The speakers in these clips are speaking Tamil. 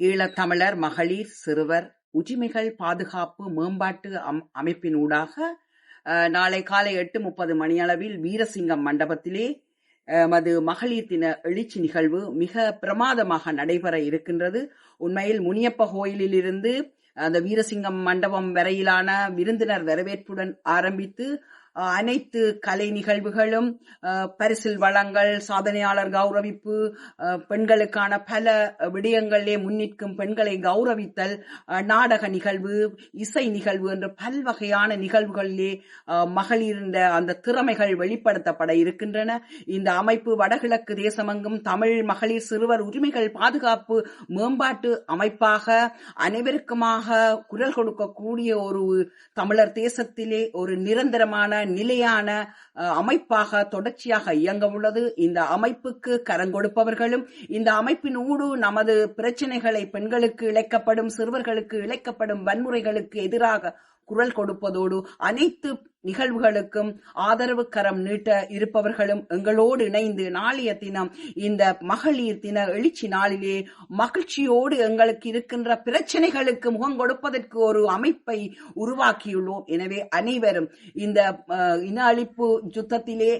ஈழத்தமிழர் மகளிர் சிறுவர் உரிமைகள் பாதுகாப்பு மேம்பாட்டு அமைப்பினூடாக நாளை காலை 8:30 மணியளவில் வீரசிங்கம் மண்டபத்திலே மது மகளிர் தின எழுச்சி நிகழ்வு மிக பிரமாதமாக நடைபெற இருக்கின்றது. உண்மையில் முனியப்ப கோயிலில் இருந்து அந்த வீரசிங்கம் மண்டபம் வரையிலான விருந்தினர் வரவேற்புடன் ஆரம்பித்து அனைத்து கலை நிகழ்வுகளும், பரிசில் வழங்கல், சாதனையாளர் கௌரவிப்பு, பெண்களுக்கான பல விடயங்களிலே முன்னிற்கும் பெண்களை கௌரவித்தல், நாடக நிகழ்வு, இசை நிகழ்வு என்ற பல்வகையான நிகழ்வுகளிலே மகளிரின் அந்த திறமைகள் வெளிப்படுத்தப்பட இருக்கின்றன. இந்த அமைப்பு வடகிழக்கு தேசமெங்கும் தமிழ் மகளிர் சிறுவர் உரிமைகள் பாதுகாப்பு மேம்பாட்டு அமைப்பாக அனைவருக்குமாக குரல் கொடுக்கக்கூடிய ஒரு தமிழர் தேசத்திலே ஒரு நிரந்தரமான நிலையான அமைப்பாக தொடர்ச்சியாக இயங்க உள்ளது. இந்த அமைப்புக்கு கரங்கொடுப்பவர்களும் இந்த அமைப்பினூடு நமது பிரச்சனைகளை, பெண்களுக்கு இழைக்கப்படும், சிறுவர்களுக்கு இழைக்கப்படும் வன்முறைகளுக்கு எதிராக குரல் கொடுப்பதோடு அனைத்து நிகழ்வுகளுக்கும் ஆதரவு கரம் நீட்ட இருப்பவர்களும் எங்களோடு இணைந்து நாளைய தினம் இந்த மகளிர் தின எழுச்சி நாளிலே மகிழ்ச்சியோடு எங்களுக்கு இருக்கின்ற பிரச்சனைகளுக்கு முகம் கொடுப்பதற்கு ஒரு அமைப்பை உருவாக்கியுள்ளோம். எனவே அனைவரும் இந்த இன அழிப்பு யுத்தத்திலே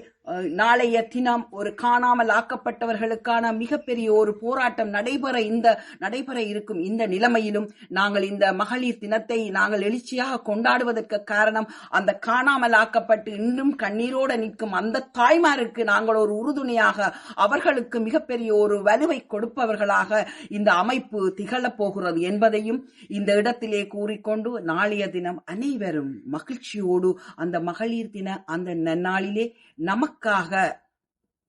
நாளைய தினம் ஒரு காணாமல் ஆக்கப்பட்டவர்களுக்கான மிகப்பெரிய ஒரு போராட்டம் நடைபெற இருக்கும் இந்த நிலைமையிலும் நாங்கள் இந்த மகளிர் தினத்தை நாங்கள் எழுச்சியாக கொண்டாடுவதற்கு காரணம் அந்த காணாமல் ஆக்கப்பட்டு இன்னும் கண்ணீரோடு நிற்கும் அந்த தாய்மாருக்கு நாங்கள் ஒரு உறுதுணையாக, அவர்களுக்கு மிகப்பெரிய ஒரு வலுவை கொடுப்பவர்களாக இந்த அமைப்பு திகழப் போகிறது என்பதையும் இந்த இடத்திலே கூறிக்கொண்டு நாளைய தினம் அனைவரும் மகிழ்ச்சியோடு அந்த மகளிர் தின அந்த நன்னாளிலே நமக்காக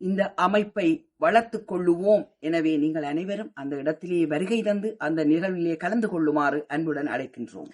இந்த அமைப்பை வளர்த்துக் கொள்ளுவோம். எனவே நீங்கள் அனைவரும் அந்த இடத்திலே வருகை தந்து அந்த நிகழ்விலே கலந்து கொள்ளுமாறு அன்புடன் அழைக்கின்றோம்.